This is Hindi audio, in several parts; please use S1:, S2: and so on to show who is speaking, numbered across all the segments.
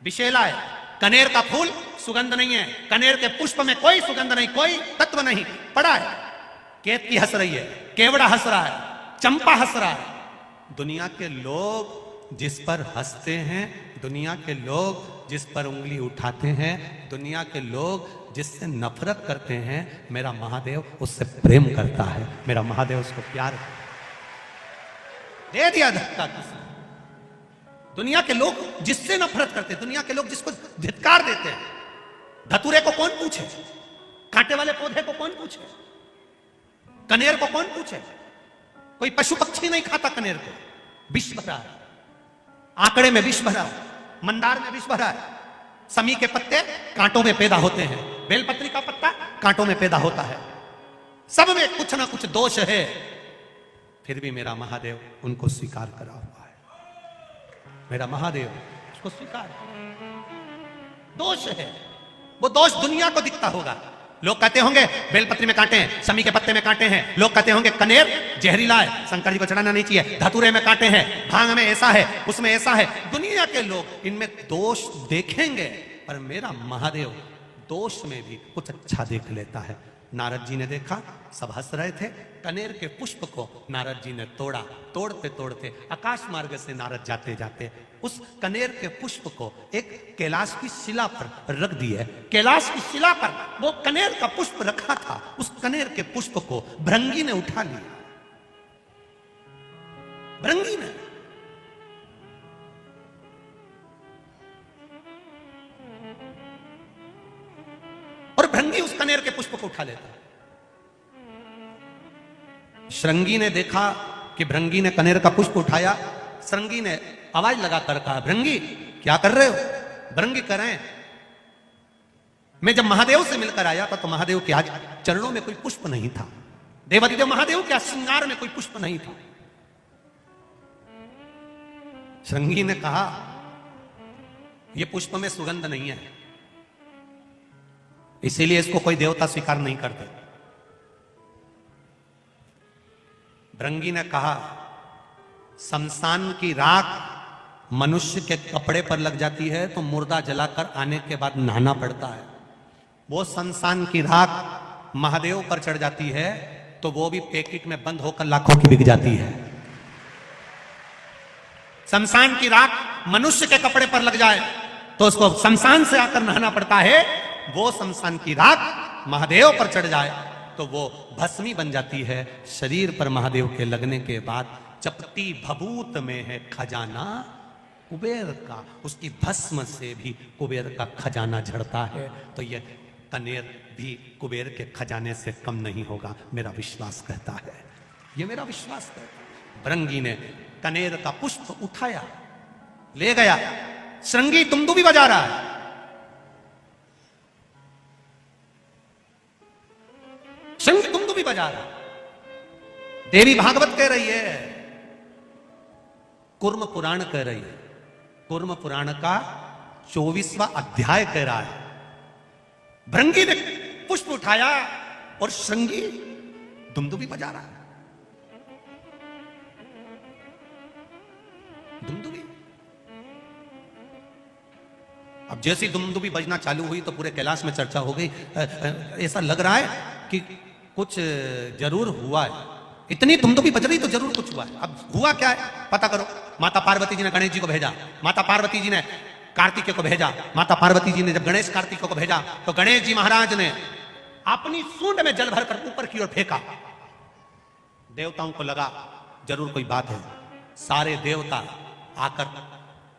S1: विशेला है। कनेर का फूल सुगंध नहीं है, कनेर के पुष्प में कोई सुगंध नहीं, कोई तत्व नहीं। पड़ा है, केतकी हंस रही है, केवड़ा हंस रहा है, चंपा हंस रहा है। दुनिया के लोग जिस पर हंसते हैं, दुनिया के लोग जिस पर उंगली उठाते हैं, दुनिया के लोग जिससे नफरत करते हैं, मेरा महादेव उससे प्रेम करता है, मेरा महादेव उसको प्यार करता है। दे दिया धक्का किसी। दुनिया के लोग जिससे नफरत करते हैं, दुनिया के लोग जिसको धिक्कार देते हैं, धतूरे को कौन पूछे, कांटे वाले पौधे को कौन पूछे, कनेर को कौन पूछे। कोई पशु पक्षी नहीं खाता कनेर को। विष भरा है, आंकड़े में विष भरा है, मंदार में विष भरा है। समी के पत्ते कांटों में पैदा होते हैं, बेलपत्री का पत्ता कांटों में पैदा होता है। सब में कुछ ना कुछ दोष है, फिर भी मेरा महादेव उनको स्वीकार करा हुआ है। मेरा महादेव उसको स्वीकार, दोष है वो दोष दुनिया को दिखता होगा। लोग कहते होंगे बेलपत्री में कांटे हैं, समी के पत्ते में कांटे हैं। लोग कहते होंगे कनेर जहरीला है, शंकर जी को चढ़ाना नहीं चाहिए, धतूरे में कांटे हैं, भांग में ऐसा है, उसमें ऐसा है। दुनिया के लोग इनमें दोष देखेंगे, पर मेरा महादेव दोष में भी कुछ अच्छा देख लेता है। नारद जी ने देखा, सब हंस रहे थे। कनेर के पुष्प को नारद जी ने तोड़ा। तोड़ते तोड़ते आकाश मार्ग से नारद जाते जाते उस कनेर के पुष्प को एक कैलाश की शिला पर रख दिए। कैलाश की शिला पर वो कनेर का पुष्प रखा था, उस कनेर के पुष्प को भृंगी ने उठा लिया। भृंगी ने और भृंगी उस कनेर के पुष्प को उठा लेता। श्रृंगी ने देखा कि भृंगी ने कनेर का पुष्प उठाया। श्रृंगी ने आवाज लगाकर कहा, भृंगी क्या कर रहे हो? भृंगी कह रहे हैं, मैं जब महादेव से मिलकर आया था तो महादेव के आज चरणों में कोई पुष्प नहीं था। देवादिदेव महादेव के श्रृंगार में कोई पुष्प नहीं था। श्रृंगी ने कहा, यह पुष्प में सुगंध नहीं है, इसीलिए इसको कोई देवता स्वीकार नहीं करते। भृंगी ने कहा, शमशान की राख मनुष्य के कपड़े पर लग जाती है तो मुर्दा जलाकर आने के बाद नहाना पड़ता है। वो शमशान की राख महादेव पर चढ़ जाती है तो वो भी पैकेट में बंद होकर लाखों की बिक जाती है। शमशान की राख मनुष्य के कपड़े पर लग जाए तो उसको शमशान से आकर नहाना पड़ता है। वो शमशान की राख महादेव पर चढ़ जाए तो वो भस्मी बन जाती है। शरीर पर महादेव के लगने के बाद चपटी भभूत में है खजाना कुबेर का, उसकी भस्म से भी कुबेर का खजाना झड़ता है। तो ये कनेर भी कुबेर के खजाने से कम नहीं होगा, मेरा विश्वास कहता है, ये मेरा विश्वास कहता है। भृंगी ने कनेर का पुष्प उठाया, ले गया। श्रृंगी तुमदुबी बजा रहा है। श्रृंगी तुमदुबी बजा रहा है। देवी भागवत कह रही है, कूर्म पुराण कह रही है, कूर्म पुराण का 24वां अध्याय कह रहा है। भृंगी ने पुष्प उठाया और श्रृंगी दुमदुबी बजा रहा है। दुमदुबी। अब जैसी दुमदुबी बजना चालू हुई तो पूरे कैलाश में चर्चा हो गई। ऐसा लग रहा है कि कुछ जरूर हुआ है। इतनी दुमदुबी बज रही तो जरूर कुछ हुआ है। अब हुआ क्या है पता करो। माता पार्वती जी ने गणेश जी को भेजा, माता पार्वती जी ने कार्तिकेय को भेजा। माता पार्वती जी ने जब गणेश कार्तिकेय को भेजा तो गणेश जी महाराज ने अपनी सूंड में जल भरकर ऊपर की ओर फेंका। देवताओं को लगा जरूर कोई बात है। सारे देवता आकर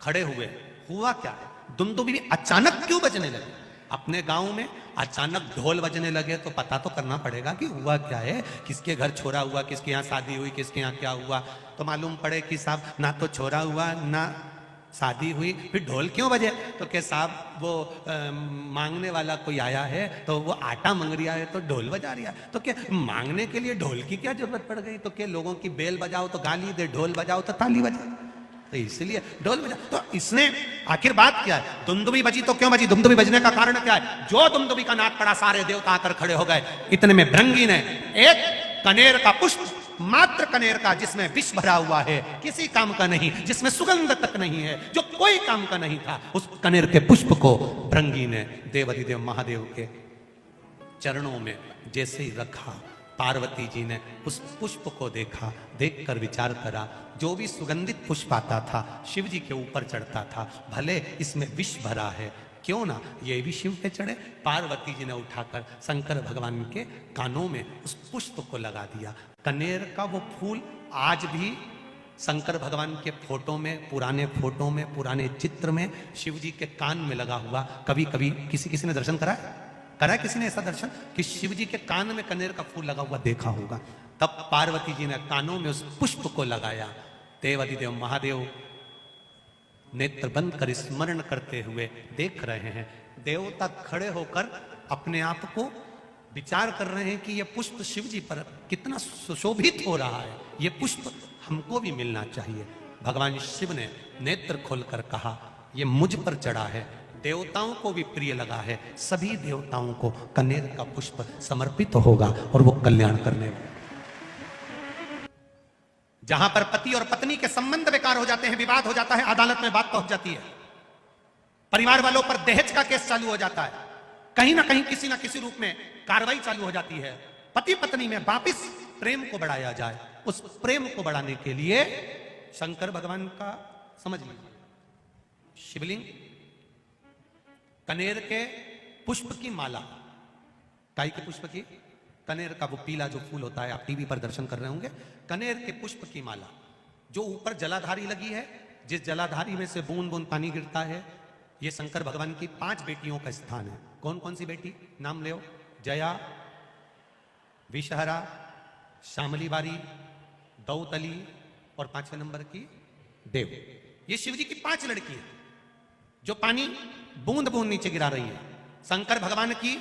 S1: खड़े हुए। हुआ क्या है? दुमदुबी अचानक क्यों बजने लगे? अपने गांव में अचानक ढोल बजने लगे तो पता तो करना पड़ेगा कि हुआ क्या है, किसके घर छोरा हुआ, किसके यहाँ शादी हुई, किसके यहाँ क्या हुआ। तो मालूम पड़े कि साहब ना तो छोरा हुआ ना शादी हुई, फिर ढोल क्यों बजे? तो के साहब वो मांगने वाला कोई आया है तो वो आटा मांग रहा है तो ढोल बजा रहा है। तो क्या मांगने के लिए ढोल की क्या जरूरत पड़ गई? तो क्या लोगों की बेल बजाओ तो गाली दे, ढोल बजाओ तो ताली बजाओ, तो इसलिए ढोल बजा। तो इसने आखिर बात क्या है? दुमदुबी बजी तो क्यों बजी? दुमदुबी बजने का कारण क्या है? जो दुमदुबी का नाद पड़ा सारे देवता आकर खड़े हो गए। इतने में भृंगी ने एक कनेर का पुष्प मात्र कनेर का जिसमें विष भरा हुआ है, किसी काम का नहीं, जिसमें सुगंध तक नहीं है, जो कोई काम का नहीं था, उस कनेर के पुष्प को भृंगी ने देवाधिदेव महादेव के चरणों में जैसे ही रखा, पार्वती जी ने उस पुष्प को देखा, देखकर विचार करा, जो भी सुगंधित पुष्प आता था शिव जी के ऊपर चढ़ता था, भले इसमें विष भरा है, क्यों ना ये भी शिव पे चढ़े। पार्वती जी ने उठाकर शंकर भगवान के कानों में उस पुष्प को लगा दिया। कनेर का वो फूल आज भी शंकर भगवान के फोटो में, पुराने फोटो में, पुराने चित्र में शिव जी के कान में लगा हुआ। कभी कभी किसी ने दर्शन करा है किसी ने ऐसा दर्शन कि शिव जी के कान में कनेर का फूल लगा हुआ देखा होगा। तब पार्वती जी ने कानों में उस पुष्प को लगाया। देवाधिदेव महादेव नेत्र बंद कर स्मरण करते हुए देख रहे हैं। देवता खड़े होकर अपने आप को विचार कर रहे हैं कि यह पुष्प शिव जी पर कितना सुशोभित हो रहा है, यह पुष्प हमको भी मिलना चाहिए। भगवान शिव ने नेत्र खोलकर कहा, यह मुझ पर चढ़ा है, देवताओं को भी प्रिय लगा है, सभी देवताओं को कनेर का पुष्प समर्पित होगा और वो कल्याण करने वाला। जहां पर पति और पत्नी के संबंध बेकार हो जाते हैं, विवाद हो जाता है, अदालत में बात पहुंच जाती है, परिवार वालों पर दहेज का केस चालू हो जाता है, कहीं ना कहीं किसी ना किसी रूप में कार्रवाई चालू हो जाती है, पति पत्नी में वापिस प्रेम को बढ़ाया जाए। उस प्रेम को बढ़ाने के लिए शंकर भगवान का समझ लीजिए शिवलिंग, कनेर के पुष्प की माला, काई के पुष्प की, कनेर का वो पीला जो फूल होता है, आप टीवी पर दर्शन कर रहे होंगे, कनेर के पुष्प की माला जो ऊपर जलाधारी लगी है, जिस जलाधारी में से बूंद बूंद पानी गिरता है, ये शंकर भगवान की 5 बेटियों का स्थान है। कौन कौन सी बेटी नाम ले? जया, विषहरा, श्यामली बारी, दौतली और 5वें नंबर की देव। ये शिव जी की 5 लड़की है जो पानी बूंद बूंद नीचे गिरा रही है। शंकर भगवान की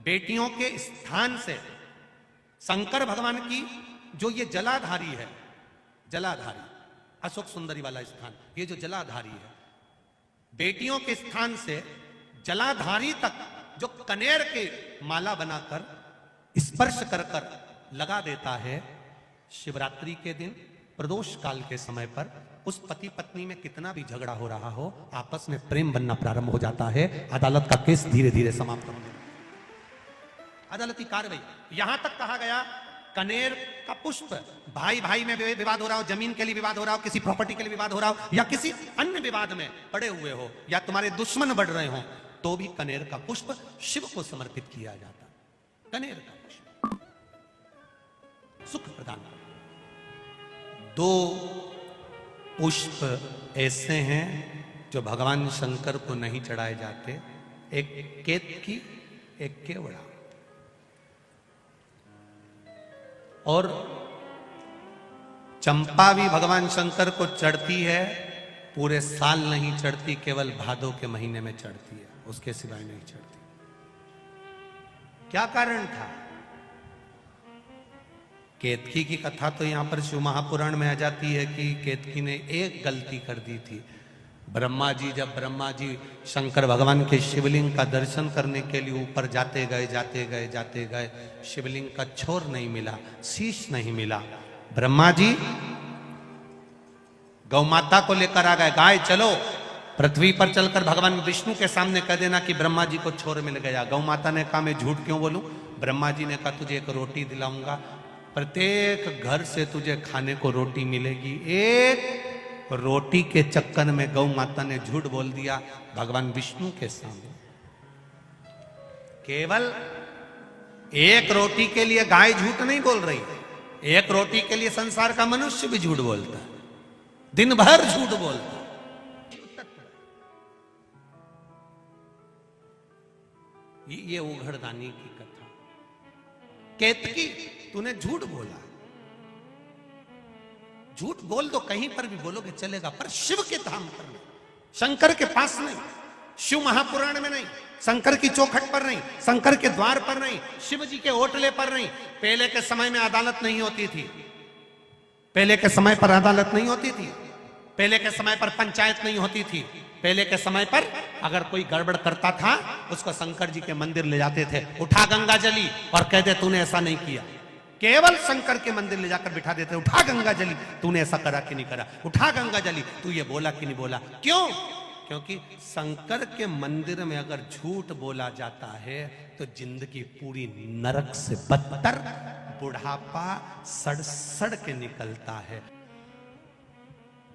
S1: बेटियों के स्थान से शंकर भगवान की जो ये जलाधारी है, जलाधारी अशोक सुंदरी वाला स्थान, ये जो जलाधारी है, बेटियों के स्थान से जलाधारी तक जो कनेर के माला बनाकर स्पर्श कर कर लगा देता है, शिवरात्रि के दिन प्रदोष काल के समय पर उस पति पत्नी में कितना भी झगड़ा हो रहा हो, आपस में प्रेम बनना प्रारंभ हो जाता है। अदालत का केस धीरे धीरे समाप्त होने लगता है। अदालती कार्रवाई, यहां तक कहा गया कनेर का पुष्प, भाई भाई में विवाद हो रहा हो, जमीन के लिए विवाद हो रहा हो, किसी प्रॉपर्टी के लिए विवाद हो रहा हो, या किसी अन्य विवाद में पड़े हुए हो, या तुम्हारे दुश्मन बढ़ रहे हो, तो भी कनेर का पुष्प शिव को समर्पित किया जाता। कनेर का पुष्प सुख प्रदान करता। 2 पुष्प ऐसे हैं जो भगवान शंकर को नहीं चढ़ाए जाते, एक केतकी, एक केवड़ा। और चंपा भी भगवान शंकर को चढ़ती है, पूरे साल नहीं चढ़ती, केवल भादो के महीने में चढ़ती है, उसके सिवाय नहीं चढ़ती। क्या कारण था? केतकी की कथा तो यहां पर शिव महापुराण में आ जाती है कि केतकी ने एक गलती कर दी थी। जब ब्रह्मा जी शंकर भगवान के शिवलिंग का दर्शन करने के लिए ऊपर जाते गए, शिवलिंग का छोर नहीं मिला, शीश नहीं मिला। ब्रह्मा जी गौ माता को लेकर आ गए, गाय चलो पृथ्वी पर चलकर भगवान विष्णु के सामने कह देना कि ब्रह्मा जी को छोर मिल गया। गौ माता ने कहा मैं झूठ क्यों बोलूं? ब्रह्मा जी ने कहा तुझे एक रोटी दिलाऊंगा, प्रत्येक घर से तुझे खाने को रोटी मिलेगी। एक रोटी के चक्कर में गौ माता ने झूठ बोल दिया भगवान विष्णु के सामने। केवल एक रोटी के लिए गाय झूठ नहीं बोल रही, एक रोटी के लिए संसार का मनुष्य भी झूठ बोलता है, दिन भर झूठ बोलता है। ये उघड़दानी की कथा। केतकी तूने झूठ बोला, झूठ बोल दो, कहीं पर भी बोलोगे चलेगा, पर शिव के धाम पर नहीं, शंकर के पास नहीं, शिव महापुराण में नहीं, शंकर की चौखट पर नहीं, शंकर के द्वार पर नहीं, शिव जी के ओटले पर नहीं। पहले के समय में अदालत नहीं होती थी, पहले के समय पर अदालत नहीं होती थी, पहले के समय पर पंचायत नहीं होती थी। पहले के समय पर अगर कोई गड़बड़ करता था उसको शंकर जी के मंदिर ले जाते थे, उठा गंगा जली और कहते तूने ऐसा नहीं किया। केवल शंकर के मंदिर ले जाकर बिठा देते, उठा गंगा जली, तूने ऐसा करा कि नहीं करा, उठा गंगा जली, तू ये बोला कि नहीं बोला। क्यों? क्योंकि शंकर के मंदिर में अगर झूठ बोला जाता है तो जिंदगी पूरी नरक से बदतर, बुढ़ापा सड़ सड़ के निकलता है।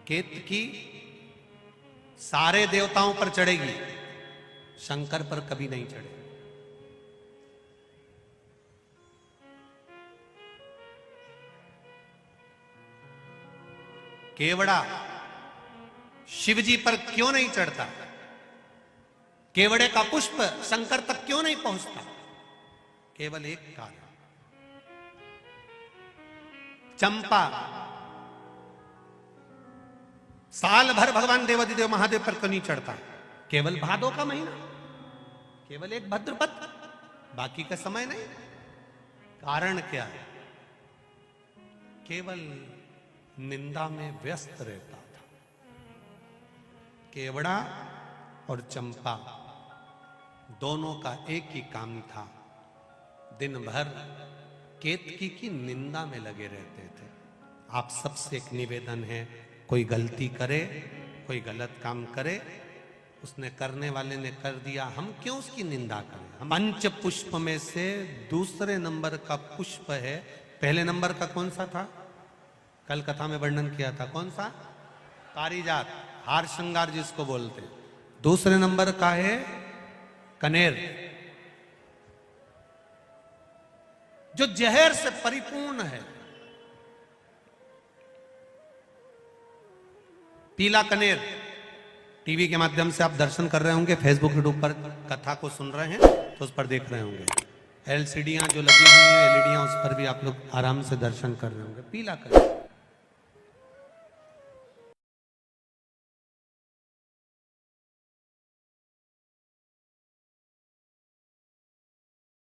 S1: केतकी सारे देवताओं पर चढ़ेगी, शंकर पर कभी नहीं चढ़ेगी। केवड़ा शिव जी पर क्यों नहीं चढ़ता? केवड़े का पुष्प शंकर तक क्यों नहीं पहुंचता? केवल एक कारण, चंपा साल भर भगवान देवाधिदेव महादेव पर क्यों नहीं चढ़ता? केवल भादो का महीना, केवल एक भद्रपद, बाकी का समय नहीं। कारण क्या है? केवल निंदा में व्यस्त रहता था। केवड़ा और चंपा दोनों का एक ही काम था, दिन भर केतकी की निंदा में लगे रहते थे। आप सबसे एक निवेदन है, कोई गलती करे, कोई गलत काम करे, उसने करने वाले ने कर दिया, हम क्यों उसकी निंदा करें? हम पंच पुष्प में से दूसरे नंबर का पुष्प है। पहले नंबर का कौन सा था? कल कथा में वर्णन किया था, कौन सा? पारिजात, हार श्रृंगार जिसको बोलते हैं। दूसरे नंबर का है कनेर, जो जहर से परिपूर्ण है। पीला कनेर, टीवी के माध्यम से आप दर्शन कर रहे होंगे, फेसबुक यूट्यूब पर कथा को सुन रहे हैं तो उस पर देख रहे होंगे। एलसीडियां जो लगी हुई हैं, एलईडियां, उस पर भी आप लोग आराम से दर्शन कर रहे होंगे। पीला कनेर